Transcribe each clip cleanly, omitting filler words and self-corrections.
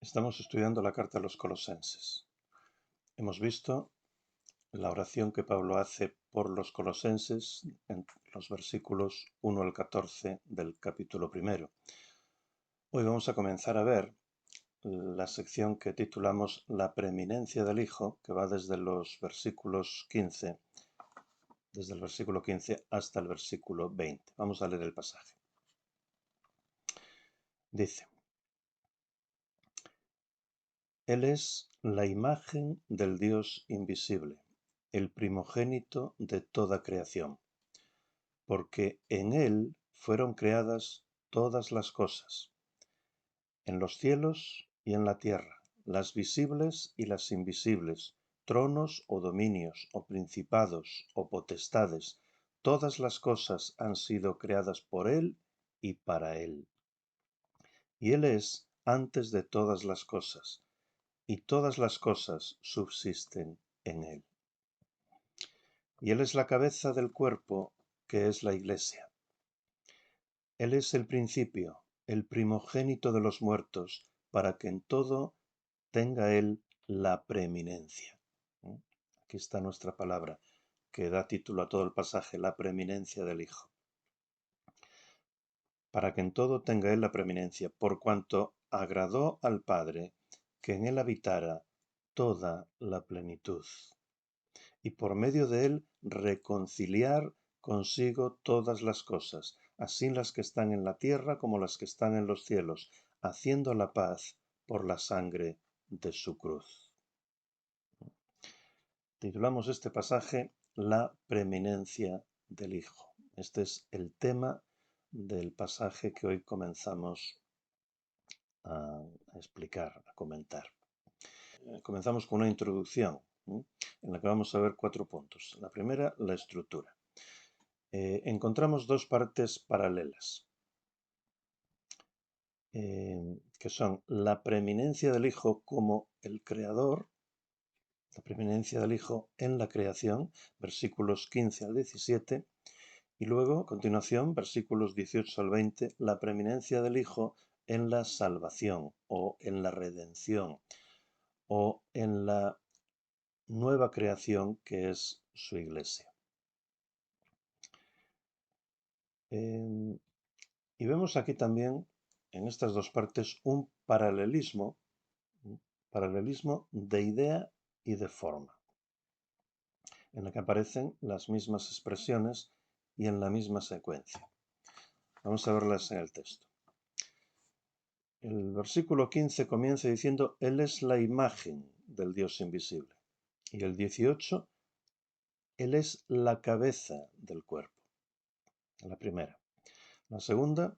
Estamos estudiando la carta a los Colosenses. Hemos visto la oración que Pablo hace por los colosenses en los versículos 1 al 14 del capítulo primero. Hoy vamos a comenzar a ver la sección que titulamos La preeminencia del Hijo, que va desde los versículos 15, desde el versículo 15 hasta el versículo 20. Vamos a leer el pasaje. Dice: Él es la imagen del Dios invisible, el primogénito de toda creación, porque en Él fueron creadas todas las cosas, en los cielos y en la tierra, las visibles y las invisibles, tronos o dominios o principados o potestades, todas las cosas han sido creadas por Él y para Él. Y Él es antes de todas las cosas, y todas las cosas subsisten en Él. Y Él es la cabeza del cuerpo, que es la Iglesia. Él es el principio, el primogénito de los muertos, para que en todo tenga Él la preeminencia. Aquí está nuestra palabra, que da título a todo el pasaje, la preeminencia del Hijo. Para que en todo tenga Él la preeminencia, por cuanto agradó al Padre que en Él habitara toda la plenitud, y por medio de Él reconciliar consigo todas las cosas, así las que están en la tierra como las que están en los cielos, haciendo la paz por la sangre de su cruz. Titulamos este pasaje La preeminencia del Hijo. Este es el tema del pasaje que hoy comenzamos a explicar, a comentar. Comenzamos con una introducción, en la que vamos a ver 4 puntos. La primera, la estructura. Encontramos dos partes paralelas, que son la preeminencia del Hijo como el Creador, la preeminencia del Hijo en la creación, versículos 15 al 17, y luego, a continuación, versículos 18 al 20, la preeminencia del Hijo en la salvación o en la redención o en la nueva creación que es su Iglesia. Y vemos aquí también, en estas dos partes, un paralelismo de idea y de forma, en la que aparecen las mismas expresiones y en la misma secuencia. Vamos a verlas en el texto. El versículo 15 comienza diciendo: Él es la imagen del Dios invisible. Y el 18, Él es la cabeza del cuerpo. La primera. La segunda,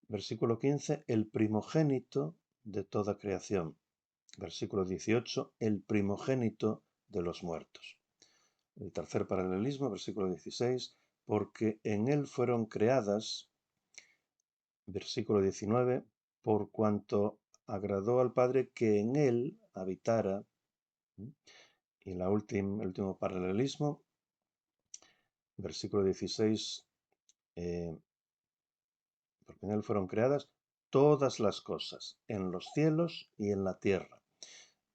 versículo 15, el primogénito de toda creación. Versículo 18, el primogénito de los muertos. El tercer paralelismo, versículo 16, porque en él fueron creadas, versículo 19, por cuanto agradó al Padre que en él habitara. Y el último paralelismo, versículo 16, porque en él fueron creadas todas las cosas, en los cielos y en la tierra.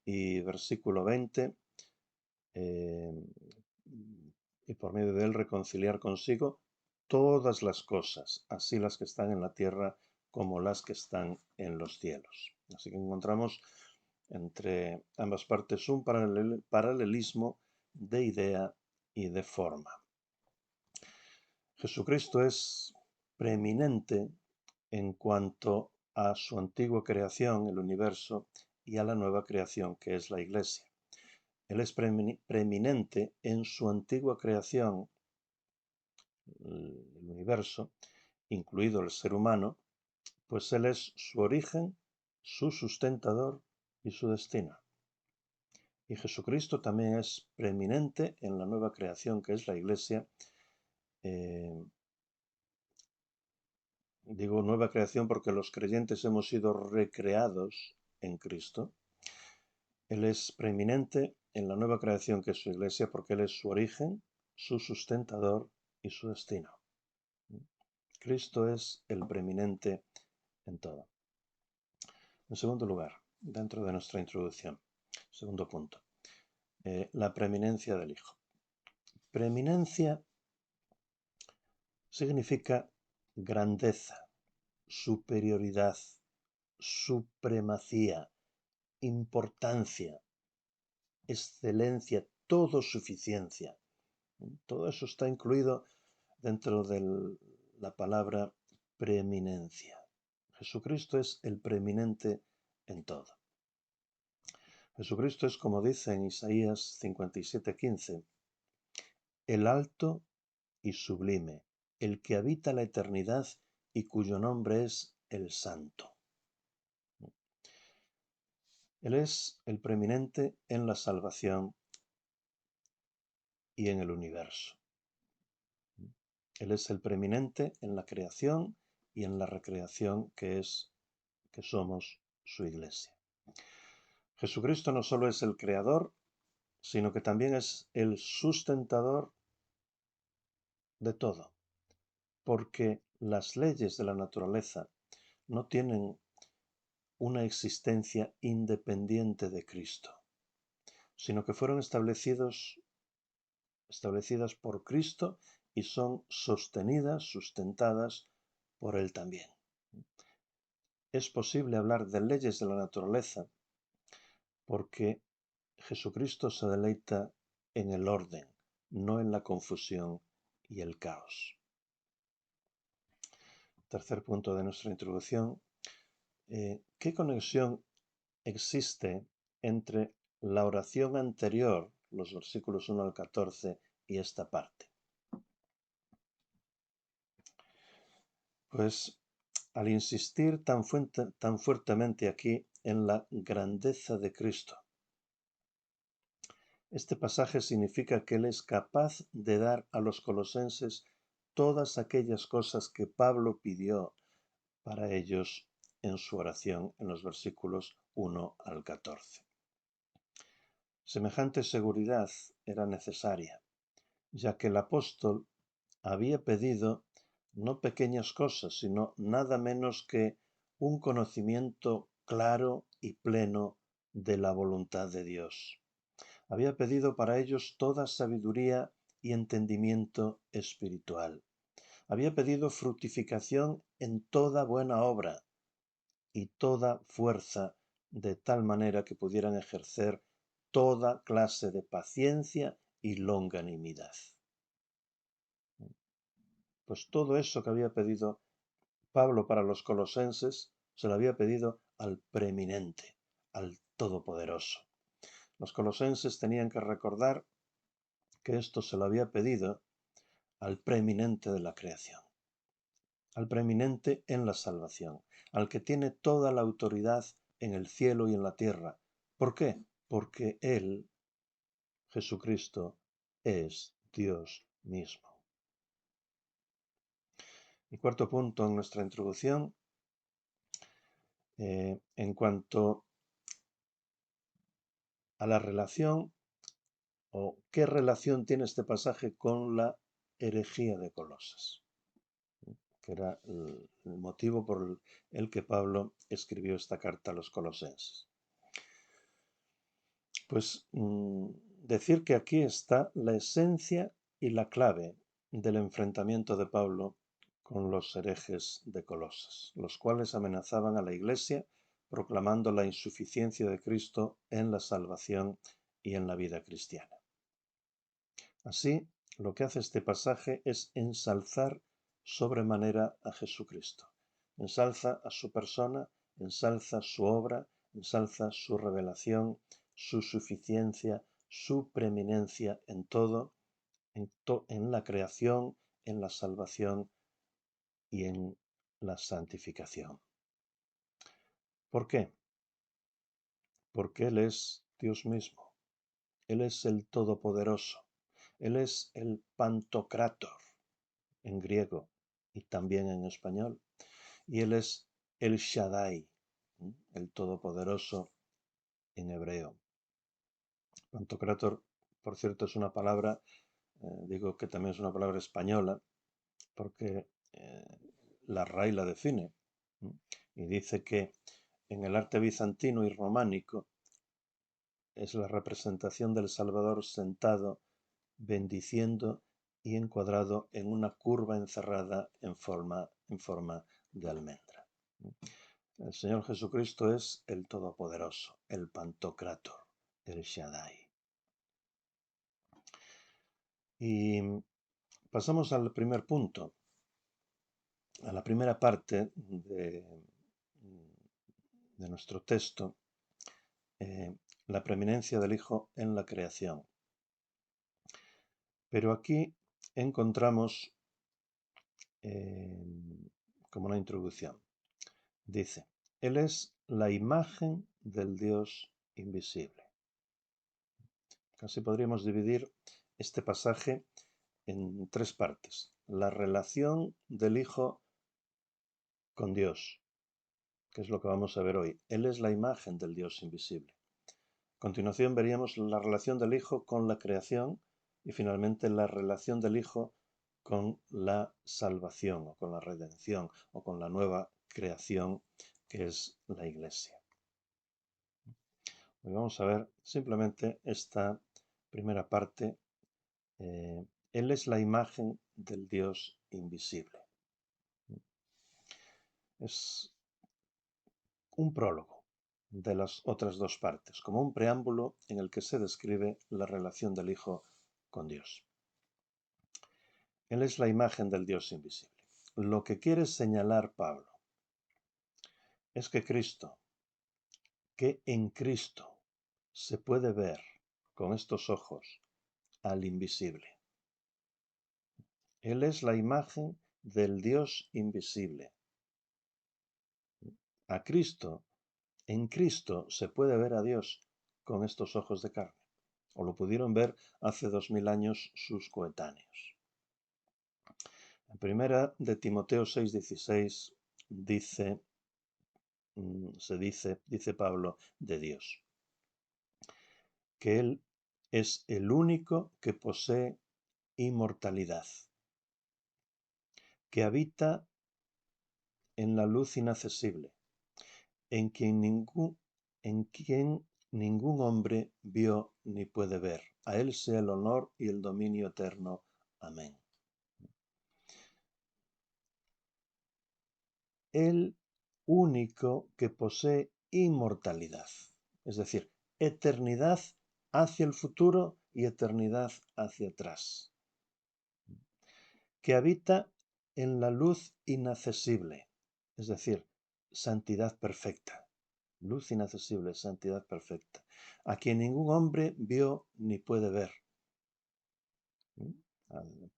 Y versículo 20, y por medio de él reconciliar consigo todas las cosas, así las que están en la tierra como las que están en los cielos. Así que encontramos entre ambas partes un paralelismo de idea y de forma. Jesucristo es preeminente en cuanto a su antigua creación, el universo, y a la nueva creación, que es la Iglesia. Él es preeminente en su antigua creación, el universo, incluido el ser humano, pues Él es su origen, su sustentador y su destino. Y Jesucristo también es preeminente en la nueva creación, que es la Iglesia. Digo nueva creación porque los creyentes hemos sido recreados en Cristo. Él es preeminente en la nueva creación que es su Iglesia porque Él es su origen, su sustentador y su destino. Cristo es el preeminente en todo. En segundo lugar, dentro de nuestra introducción, segundo punto, la preeminencia del Hijo. Preeminencia significa grandeza, superioridad, supremacía, importancia, excelencia, todo suficiencia. Todo eso está incluido dentro de la palabra preeminencia. Jesucristo es el preeminente en todo. Jesucristo es, como dice en Isaías 57:15, el alto y sublime, el que habita la eternidad y cuyo nombre es el Santo. Él es el preeminente en la salvación y en el universo. Él es el preeminente en la creación y en la recreación que somos su iglesia. Jesucristo no solo es el creador, sino que también es el sustentador de todo, porque las leyes de la naturaleza no tienen una existencia independiente de Cristo, sino que fueron establecidas por Cristo y son sustentadas por Él también. Es posible hablar de leyes de la naturaleza porque Jesucristo se deleita en el orden, no en la confusión y el caos. Tercer punto de nuestra introducción. ¿Qué conexión existe entre la oración anterior, los versículos 1 al 14, y esta parte? Pues al insistir tan fuertemente aquí en la grandeza de Cristo, este pasaje significa que Él es capaz de dar a los colosenses todas aquellas cosas que Pablo pidió para ellos en su oración en los versículos 1 al 14. Semejante seguridad era necesaria, ya que el apóstol había pedido no pequeñas cosas, sino nada menos que un conocimiento claro y pleno de la voluntad de Dios. Había pedido para ellos toda sabiduría y entendimiento espiritual. Había pedido fructificación en toda buena obra y toda fuerza, de tal manera que pudieran ejercer toda clase de paciencia y longanimidad. Pues todo eso que había pedido Pablo para los colosenses, se lo había pedido al preeminente, al Todopoderoso. Los colosenses tenían que recordar que esto se lo había pedido al preeminente de la creación, al preeminente en la salvación, al que tiene toda la autoridad en el cielo y en la tierra. ¿Por qué? Porque Él, Jesucristo, es Dios mismo. Y cuarto punto en nuestra introducción, en cuanto a la relación o qué relación tiene este pasaje con la herejía de Colosas, que era el motivo por el que Pablo escribió esta carta a los colosenses. Pues decir que aquí está la esencia y la clave del enfrentamiento de Pablo con los herejes de Colosas, los cuales amenazaban a la Iglesia proclamando la insuficiencia de Cristo en la salvación y en la vida cristiana. Así, lo que hace este pasaje es ensalzar sobremanera a Jesucristo. Ensalza a su persona, ensalza su obra, ensalza su revelación, su suficiencia, su preeminencia en todo, en la creación, en la salvación y en la santificación. ¿Por qué? Porque Él es Dios mismo. Él es el Todopoderoso. Él es el Pantocrátor en griego y también en español. Y Él es el Shaddai, el Todopoderoso en hebreo. Pantocrátor, por cierto, es una palabra, digo que también es una palabra española, porque la RAI la define y dice que en el arte bizantino y románico es la representación del Salvador sentado, bendiciendo y encuadrado en una curva encerrada en forma de almendra. El Señor Jesucristo es el Todopoderoso, el Pantocrátor, el Shaddai. Y pasamos al primer punto, a la primera parte de nuestro texto, la preeminencia del Hijo en la creación. Pero aquí encontramos como una introducción. Dice, Él es la imagen del Dios invisible. Casi podríamos dividir este pasaje en tres partes. La relación del Hijo con Dios, que es lo que vamos a ver hoy. Él es la imagen del Dios invisible. A continuación veríamos la relación del Hijo con la creación y finalmente la relación del Hijo con la salvación o con la redención o con la nueva creación que es la Iglesia. Hoy vamos a ver simplemente esta primera parte. Él es la imagen del Dios invisible. Es un prólogo de las otras dos partes, como un preámbulo en el que se describe la relación del Hijo con Dios. Él es la imagen del Dios invisible. Lo que quiere señalar Pablo es que en Cristo se puede ver con estos ojos al invisible. Él es la imagen del Dios invisible. A Cristo, en Cristo se puede ver a Dios con estos ojos de carne, o lo pudieron ver hace 2000 años sus coetáneos. En primera de Timoteo 6:16 dice Pablo de Dios, que Él es el único que posee inmortalidad, que habita en la luz inaccesible, en quien ningún hombre vio ni puede ver. A Él sea el honor y el dominio eterno. Amén. El único que posee inmortalidad, es decir, eternidad hacia el futuro y eternidad hacia atrás, que habita en la luz inaccesible, es decir, santidad perfecta. Luz inaccesible, santidad perfecta, a quien ningún hombre vio ni puede ver.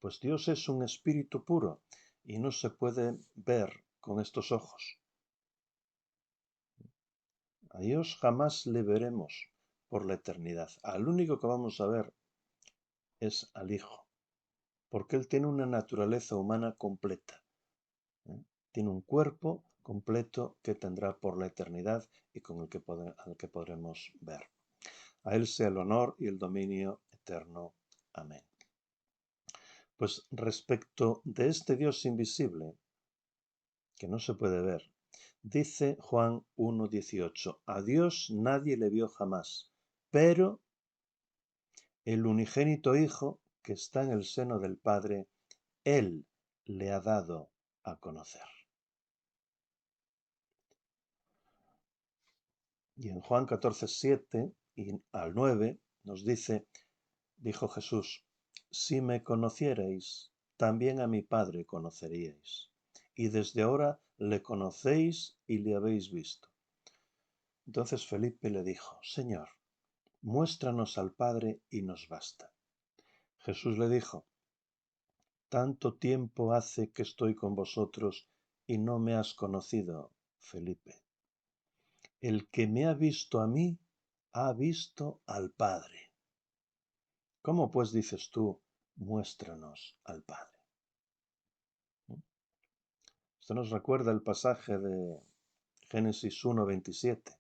Pues Dios es un espíritu puro y no se puede ver con estos ojos. A Dios jamás le veremos por la eternidad. Al único que vamos a ver es al Hijo, porque Él tiene una naturaleza humana completa. Tiene un cuerpo completo que tendrá por la eternidad y con al que podremos ver. A Él sea el honor y el dominio eterno. Amén. Pues respecto de este Dios invisible, que no se puede ver, dice Juan 1:18, a Dios nadie le vio jamás, pero el unigénito Hijo que está en el seno del Padre, Él le ha dado a conocer. Y en Juan 14:7 y al 9 nos dijo Jesús, si me conocierais, también a mi Padre conoceríais. Y desde ahora le conocéis y le habéis visto. Entonces Felipe le dijo, Señor, muéstranos al Padre y nos basta. Jesús le dijo, tanto tiempo hace que estoy con vosotros y no me has conocido, Felipe. El que me ha visto a mí, ha visto al Padre. ¿Cómo pues dices tú, muéstranos al Padre? Esto nos recuerda el pasaje de Génesis 1:27,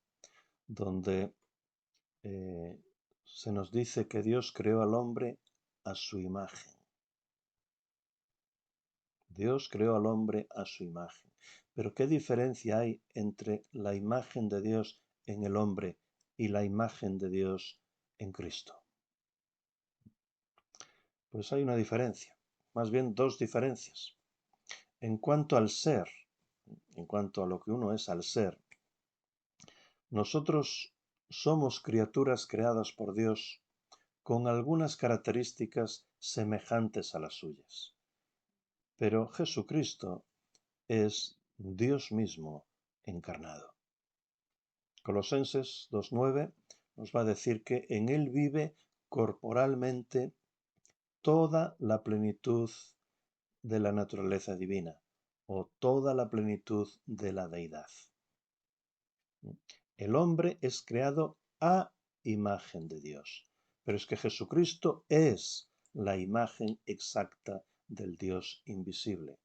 donde se nos dice que Dios creó al hombre a su imagen. Dios creó al hombre a su imagen. Pero ¿qué diferencia hay entre la imagen de Dios en el hombre y la imagen de Dios en Cristo? Pues hay una diferencia, más bien dos diferencias. En cuanto al ser, en cuanto a lo que uno es al ser, nosotros somos criaturas creadas por Dios con algunas características semejantes a las suyas. Pero Jesucristo es Dios mismo encarnado. Colosenses 2:9 nos va a decir que en Él vive corporalmente toda la plenitud de la naturaleza divina o toda la plenitud de la deidad. El hombre es creado a imagen de Dios, pero es que Jesucristo es la imagen exacta del Dios invisible.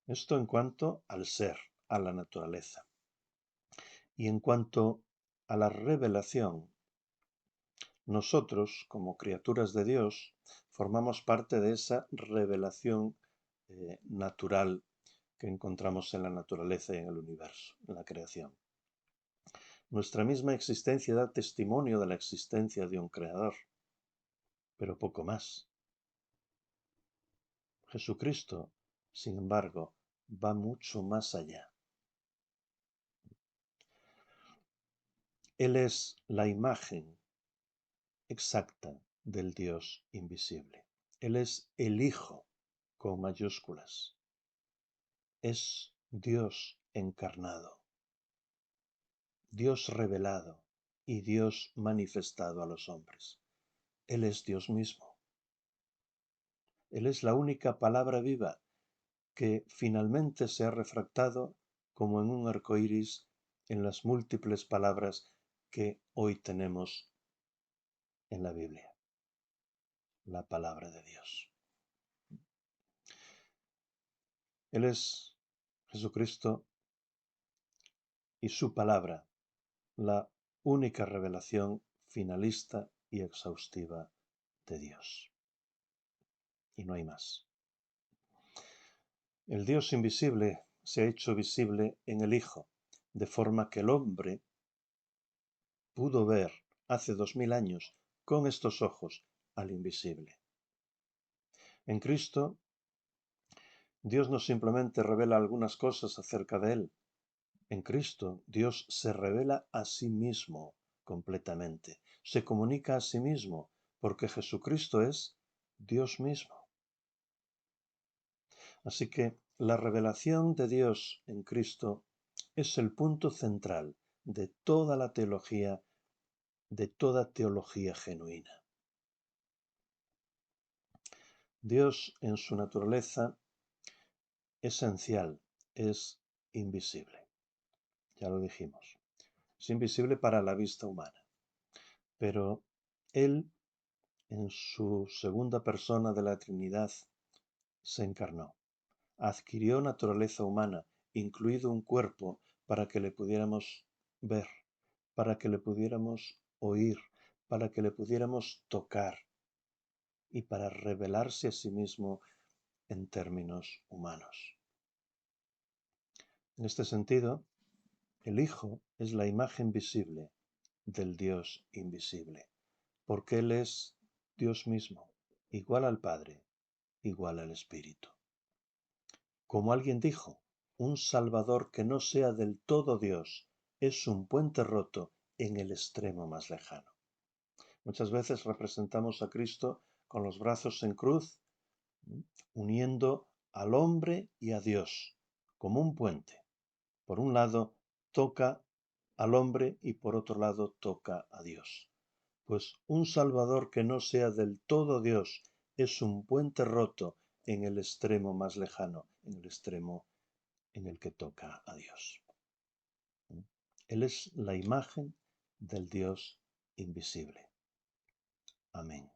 Esto en cuanto al ser, a la naturaleza. Y en cuanto a la revelación, nosotros, como criaturas de Dios, formamos parte de esa revelación natural que encontramos en la naturaleza y en el universo, en la creación. Nuestra misma existencia da testimonio de la existencia de un creador, pero poco más. Jesucristo, sin embargo, va mucho más allá. Él es la imagen exacta del Dios invisible. Él es el Hijo con mayúsculas. Es Dios encarnado, Dios revelado y Dios manifestado a los hombres. Él es Dios mismo. Él es la única palabra viva que finalmente se ha refractado como en un arco iris en las múltiples palabras que hoy tenemos en la Biblia, la palabra de Dios. Él es Jesucristo y su palabra, la única revelación finalista y exhaustiva de Dios. Y no hay más. El Dios invisible se ha hecho visible en el Hijo, de forma que el hombre pudo ver hace 2000 años con estos ojos al invisible. En Cristo, Dios no simplemente revela algunas cosas acerca de Él. En Cristo, Dios se revela a sí mismo completamente. Se comunica a sí mismo porque Jesucristo es Dios mismo. Así que la revelación de Dios en Cristo es el punto central de toda la teología, de toda teología genuina. Dios en su naturaleza esencial es invisible. Ya lo dijimos. Es invisible para la vista humana. Pero Él, en su segunda persona de la Trinidad, se encarnó. Adquirió naturaleza humana, incluido un cuerpo, para que le pudiéramos ver, para que le pudiéramos oír, para que le pudiéramos tocar y para revelarse a sí mismo en términos humanos. En este sentido, el Hijo es la imagen visible del Dios invisible, porque Él es Dios mismo, igual al Padre, igual al Espíritu. Como alguien dijo, un Salvador que no sea del todo Dios es un puente roto en el extremo más lejano. Muchas veces representamos a Cristo con los brazos en cruz, uniendo al hombre y a Dios, como un puente. Por un lado, toca al hombre y por otro lado, toca a Dios. Pues un Salvador que no sea del todo Dios es un puente roto en el extremo más lejano, en el extremo en el que toca a Dios. Él es la imagen del Dios invisible. Amén.